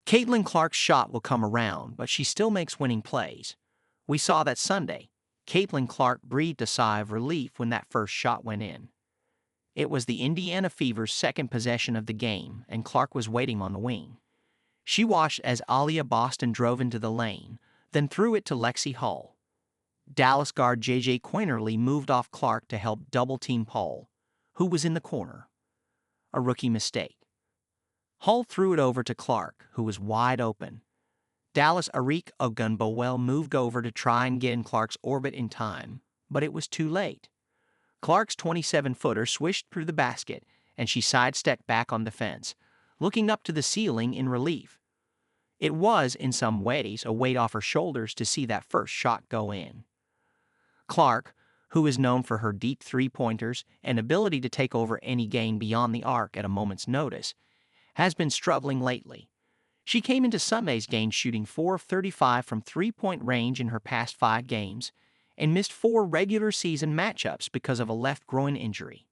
Caitlin Clark's shot will come around, but she still makes winning plays. We saw that Sunday. Caitlin Clark breathed a sigh of relief when that first shot went in. It was the Indiana Fever's second possession of the game, and Clark was waiting on the wing. She watched as Aliyah Boston drove into the lane, then threw it to Lexie Hull. Dallas guard JJ Quinerly moved off Clark to help double-team Hull, who was in the corner. A rookie mistake. Hull threw it over to Clark, who was wide open. Dallas' Arik Ogunbowale moved over to try and get in Clark's orbit in time, but it was too late. Clark's 27-footer swished through the basket, and she sidestepped back on the fence, looking up to the ceiling in relief. It was, in some ways, a weight off her shoulders to see that first shot go in. Clark, who is known for her deep three-pointers and ability to take over any game beyond the arc at a moment's notice, has been struggling lately. She came into Sunday's game shooting 4 of 35 from three-point range in her past 5 games and missed 4 regular season matchups because of a left groin injury.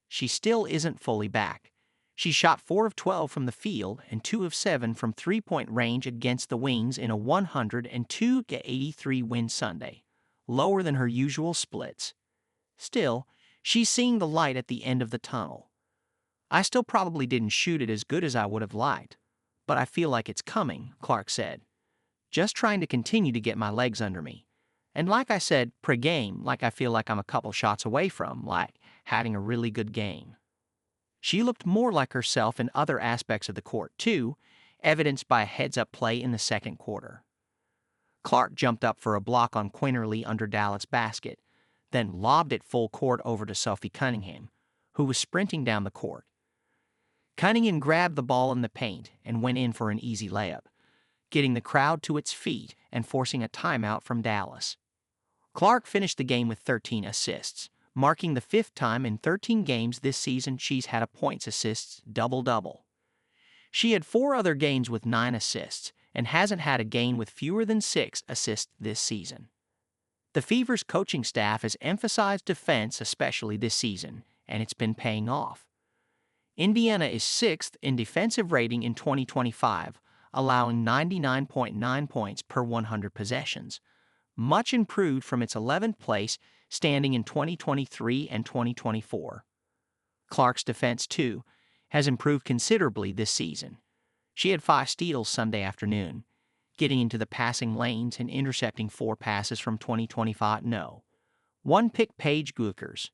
She still isn't fully back. She shot 4 of 12 from the field and 2 of 7 from three-point range against the Wings in a 102-83 win Sunday, lower than her usual splits. Still, she's seeing the light at the end of the tunnel. I still probably didn't shoot it as good as I would have liked, but I feel like it's coming, Clark said. Just trying to continue to get my legs under me. And like I said, pre-game, like I feel like I'm a couple shots away from, like, having a really good game. She looked more like herself in other aspects of the court, too, evidenced by a heads-up play in the second quarter. Clark jumped up for a block on Quinerly under Dallas' basket, then lobbed it full court over to Sophie Cunningham, who was sprinting down the court. Cunningham grabbed the ball in the paint and went in for an easy layup, getting the crowd to its feet and forcing a timeout from Dallas. Clark finished the game with 13 assists, marking the 5th time in 13 games this season she's had a points-assists double-double. She had 4 other games with 9 assists and hasn't had a game with fewer than 6 assists this season. The Fever's coaching staff has emphasized defense especially this season, and it's been paying off. Indiana is 6th in defensive rating in 2025, allowing 99.9 points per 100 possessions, much improved from its 11th place standing in 2023 and 2024. Clark's defense, too, has improved considerably this season. She had 5 steals Sunday afternoon, getting into the passing lanes and intercepting 4 passes from 2025 1 pick Paige Guickers.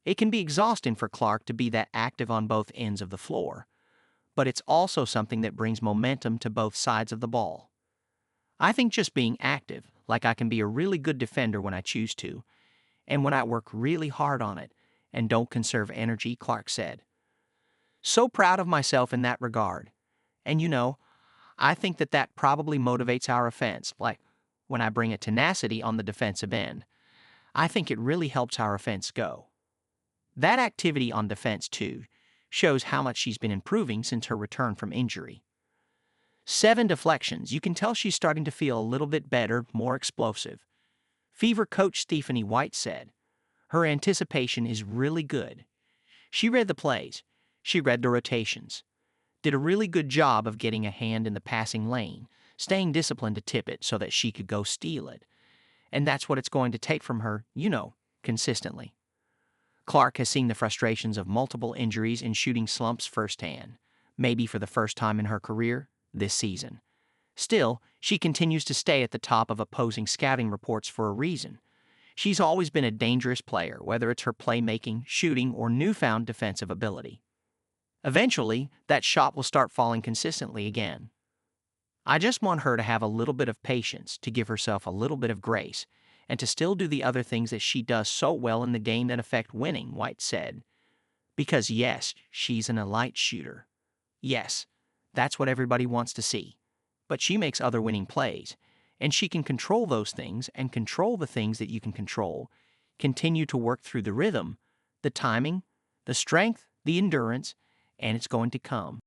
It can be exhausting for Clark to be that active on both ends of the floor, but it's also something that brings momentum to both sides of the ball. I think just being active, like I can be a really good defender when I choose to, and when I work really hard on it and don't conserve energy, Clark said. So proud of myself in that regard. And I think that probably motivates our offense, like when I bring a tenacity on the defensive end. I think it really helps our offense go. That activity on defense, too, shows how much she's been improving since her return from injury. 7 deflections. You can tell she's starting to feel a little bit better, more explosive. Fever coach Stephanie White said, her anticipation is really good. She read the plays. She read the rotations. Did a really good job of getting a hand in the passing lane, staying disciplined to tip it so that she could go steal it. And that's what it's going to take from her, consistently. Clark has seen the frustrations of multiple injuries and shooting slumps firsthand, maybe for the first time in her career this season. Still, she continues to stay at the top of opposing scouting reports for a reason. She's always been a dangerous player, whether it's her playmaking, shooting, or newfound defensive ability. Eventually, that shot will start falling consistently again. I just want her to have a little bit of patience, to give herself a little bit of grace, and to still do the other things that she does so well in the game that affect winning, White said. Because yes, she's an elite shooter. Yes, that's what everybody wants to see. But she makes other winning plays, and she can control those things and control the things that you can control, continue to work through the rhythm, the timing, the strength, the endurance, and it's going to come.